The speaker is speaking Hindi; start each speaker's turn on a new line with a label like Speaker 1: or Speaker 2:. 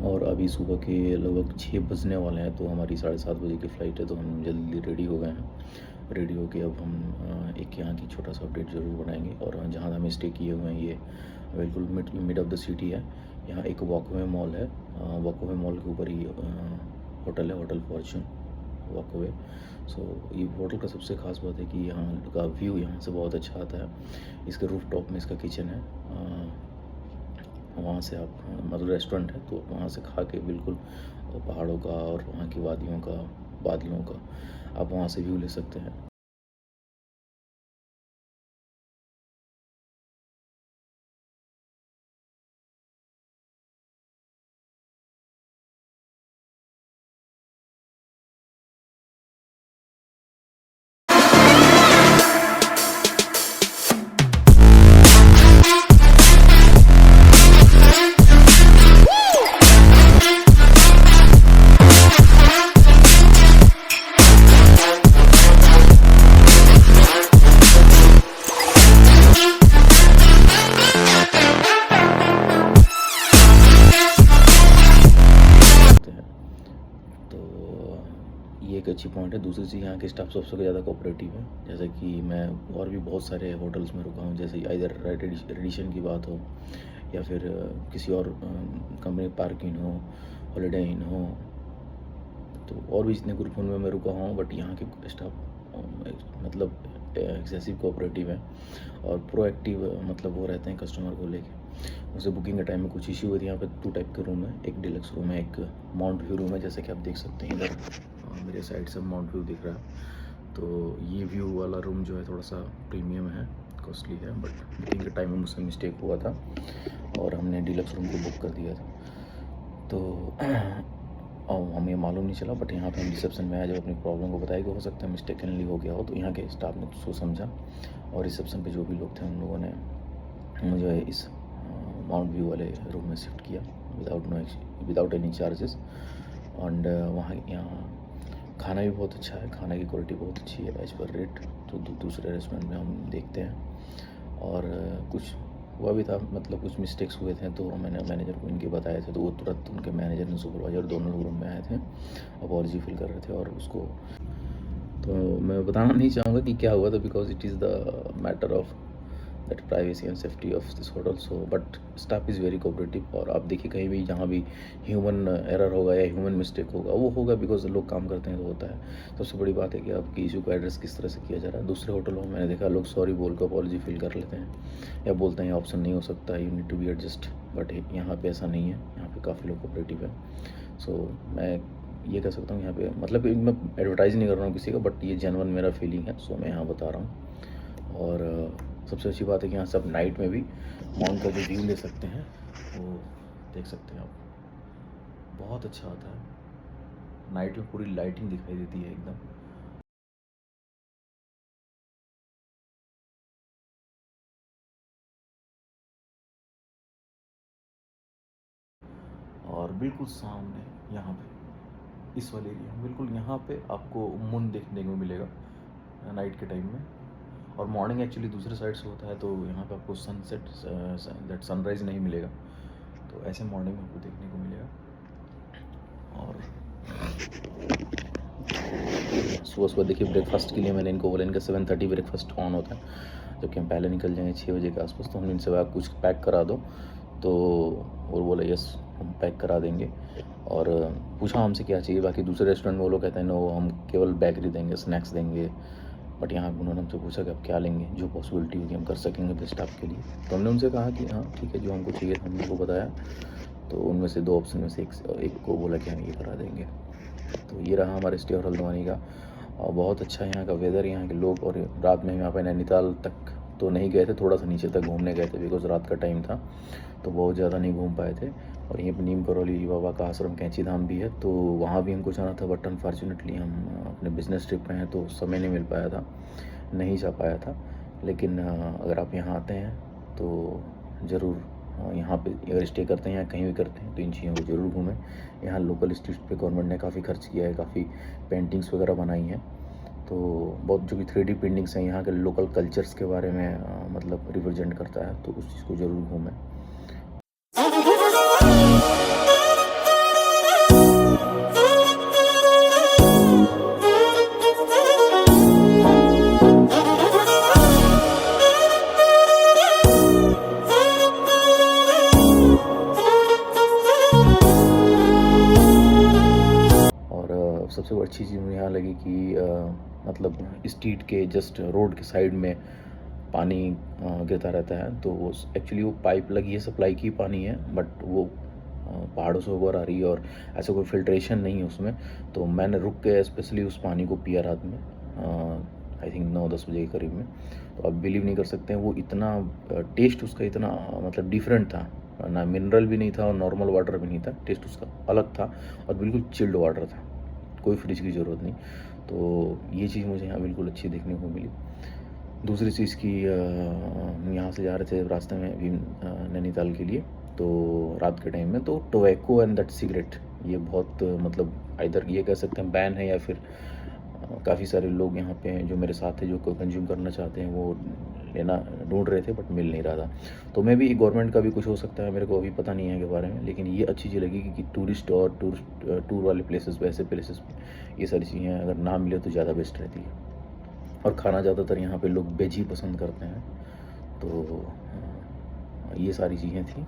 Speaker 1: और अभी सुबह के लगभग 6 बजने वाले हैं, तो हमारी 7:30 बजे की फ़्लाइट है, तो हम जल्दी रेडी हो गए हैं। रेडी होके अब हम एक यहाँ की छोटा सा अपडेट ज़रूर बनाएंगे। और जहाँ हमें स्टे किए हुए हैं ये बिल्कुल मिड ऑफ द सिटी है। यहाँ एक वॉकवे मॉल है, वॉकवे मॉल के ऊपर ही होटल है, होटल फॉर्च्यून वॉकवे। सो ये होटल का सबसे ख़ास बात है कि यहाँ का व्यू यहाँ से बहुत अच्छा आता है। इसके रूफ टॉप में इसका किचन है, वहाँ से आप मतलब रेस्टोरेंट है, तो वहाँ से खा के बिल्कुल पहाड़ों का और वहाँ की वादियों का, बादलों का आप वहाँ से व्यू ले सकते हैं। ये एक अच्छी पॉइंट है। दूसरी चीज़, यहाँ के स्टाफ सबसे ज़्यादा कोऑपरेटिव है। जैसे कि मैं और भी बहुत सारे होटल्स में रुका हूँ, जैसे इधर रेडिशन की बात हो या फिर किसी और कंपनी पार्क इन हो, हॉलीडे इन हो, तो और भी जितने ग्रुप उनमें मैं रुका हूँ। बट यहाँ के स्टाफ मतलब एक्सेसिव कोऑपरेटिव है और प्रोएक्टिव, मतलब वो रहते हैं कस्टमर को लेके। उसे बुकिंग के टाइम में कुछ इश्यू हुई थी। यहाँ पे 2 टाइप के रूम है, एक डिलक्स रूम है, एक माउंट व्यू रूम है। जैसे कि आप देख सकते हैं इधर मेरे साइड से माउंट व्यू दिख रहा है। तो ये व्यू वाला रूम जो है थोड़ा सा प्रीमियम है, कॉस्टली है, बट बुकिंग के टाइम में मुझसे मिस्टेक हुआ था और हमने डिलक्स रूम को बुक कर दिया था। तो हमें मालूम नहीं चला, बट यहाँ पे हम रिसेप्शन में आए, जब अपनी प्रॉब्लम को बताया कि हो सकता है मिस्टेकनली हो गया हो, तो यहाँ के स्टाफ ने उसको समझा और रिसेप्शन पे जो भी लोग थे उन लोगों ने मुझे इस माउंट व्यू वाले रूम में शिफ्ट किया विदाउट एनी चार्जेस। एंड वहाँ यहाँ खाना भी बहुत अच्छा है, खाने की क्वालिटी बहुत अच्छी है एज पर रेट, तो दूसरे रेस्टोरेंट में हम देखते हैं। और कुछ हुआ भी था, मतलब कुछ मिस्टेक्स हुए थे, तो मैंने मैनेजर को इनके बताए थे, तो वो तुरंत उनके मैनेजर ने सुपरवाइजर दोनों लोग रूम में आए थे, अपॉलजी फील कर रहे थे और उसको, तो मैं बताना नहीं चाहूँगा कि क्या हुआ था, because it is the matter of that privacy and safety of this hotel. So but staff is very cooperative. और आप देखिए कहीं भी जहाँ भी ह्यूमन एरर होगा या ह्यूमन मिस्टेक होगा, वो होगा बिकॉज लोग काम करते हैं तो होता है। सबसे बड़ी बात है कि आपकी इशू को एड्रेस किस तरह से किया जा रहा है। दूसरे होटलों में मैंने देखा लोग सॉरी बोल कर अपॉलजी फील कर लेते हैं या बोलते हैं ऑप्शन नहीं हो सकता, you need to be adjust, but यहाँ पे ऐसा नहीं है। यहाँ पे काफ़ी लोग कोऑपरेटिव है। सो मैं ये कह सकता हूँ यहाँ पे, मतलब मैं एडवर्टाइज नहीं कर रहा हूँ किसी का, बट ये जेन्युइन मेरा फीलिंग है, सो मैं यहाँ बता रहा हूँ। और सबसे अच्छी बात है कि यहाँ से आप नाइट में भी माउंट का जो व्यू ले सकते हैं वो देख सकते हैं आप, बहुत अच्छा आता है। नाइट में पूरी लाइटिंग दिखाई देती है एकदम। और बिल्कुल सामने यहाँ पे इस वाले एरिया में, बिल्कुल यहाँ पे आपको मून देखने को मिलेगा नाइट के टाइम में। और मॉर्निंग एक्चुअली दूसरे साइड से होता है, तो यहाँ पे आपको सनसेट दैट सनराइज़ नहीं मिलेगा, तो ऐसे मॉर्निंग में आपको देखने को मिलेगा। और सुबह सुबह देखिए ब्रेकफास्ट के लिए मैंने इनको बोला, इनका 7:30 ब्रेकफास्ट ऑन होता है, जबकि हम पहले निकल जाएंगे 6 बजे के आसपास। तो हमने इनसे कहा कुछ पैक करा दो, तो वो बोला यस हम पैक करा देंगे। और पूछा हमसे क्या चाहिए, बाकी दूसरे रेस्टोरेंट में वो लोग कहते हैं नो हम केवल बेकरी देंगे, स्नैक्स देंगे, बट यहाँ उन्होंने हमसे पूछा कि आप क्या लेंगे, जो पॉसिबिलिटी होगी हम कर सकेंगे बेस्ट आपके लिए। तो हमने उनसे कहा कि हाँ ठीक है, जो हमको चाहिए हमने उनको बताया। तो उनमें से 2 ऑप्शन में से एक को बोला कि हम ये करा देंगे। तो ये रहा हमारे स्टे और हल्द्वानी का। और बहुत अच्छा यहाँ का वेदर, यहाँ के लोग। और रात में हम यहाँ पे नैनीताल तक तो नहीं गए थे, थोड़ा सा नीचे तक घूमने गए थे, बिकॉज रात का टाइम था, तो बहुत ज़्यादा नहीं घूम पाए थे। और यहीं पर नीम करौली बाबा का आश्रम कैंची धाम भी है, तो वहाँ भी हमको जाना था, बट अनफॉर्चुनेटली हम अपने बिजनेस ट्रिप पे हैं, तो समय नहीं मिल पाया था, नहीं जा पाया था। लेकिन अगर आप यहाँ आते हैं तो ज़रूर यहाँ पे अगर स्टे करते हैं या कहीं भी करते हैं तो इन चीज़ों को ज़रूर घूमें। यहाँ लोकल स्ट्रीट पे गवर्नमेंट ने काफ़ी खर्च किया है, काफ़ी पेंटिंग्स वगैरह बनाई हैं, तो बहुत जो कि 3D पेंटिंग्स हैं यहाँ के लोकल कल्चर्स के बारे में मतलब रिप्रेजेंट करता है, तो उस चीज़ को ज़रूर घूमें। सबसे अच्छी चीज़ मुझे यहाँ लगी कि मतलब स्ट्रीट के जस्ट रोड के साइड में पानी गिरता रहता है, तो वो एक्चुअली वो पाइप लगी है, सप्लाई की पानी है, बट वो पहाड़ों से ऊपर आ रही है और ऐसा कोई फ़िल्ट्रेशन नहीं है उसमें। तो मैंने रुक के स्पेशली उस पानी को पिया रात में, आई थिंक 9-10 बजे के करीब में। तो आप बिलीव नहीं कर सकते हैं वो इतना टेस्ट उसका इतना मतलब डिफरेंट था, ना मिनरल भी नहीं था और नॉर्मल वाटर भी नहीं था, टेस्ट उसका अलग था और बिल्कुल चिल्ड वाटर था, कोई फ्रिज की ज़रूरत नहीं। तो ये चीज़ मुझे यहाँ बिल्कुल अच्छी देखने को मिली। दूसरी चीज़ कि हम यहाँ से जा रहे थे रास्ते में अभी नैनीताल के लिए, तो रात के टाइम में तो टोबैको एंड दैट सिगरेट ये बहुत मतलब इधर ये कह सकते हैं बैन है, या फिर काफ़ी सारे लोग यहाँ पे हैं जो मेरे साथ थे जो कंज्यूम करना चाहते हैं, वो लेना ढूंढ रहे थे बट मिल नहीं रहा था। तो मैं भी गवर्नमेंट का भी कुछ हो सकता है, मेरे को अभी पता नहीं है के बारे में, लेकिन ये अच्छी चीज़ लगी कि टूरिस्ट और टूर वाले प्लेसेस पे, ऐसे प्लेसेस पे ये सारी चीज़ें अगर ना मिले तो ज़्यादा बेस्ट रहती है। और खाना ज़्यादातर यहाँ पे लोग वेज ही पसंद करते हैं, तो ये सारी चीज़ें थी।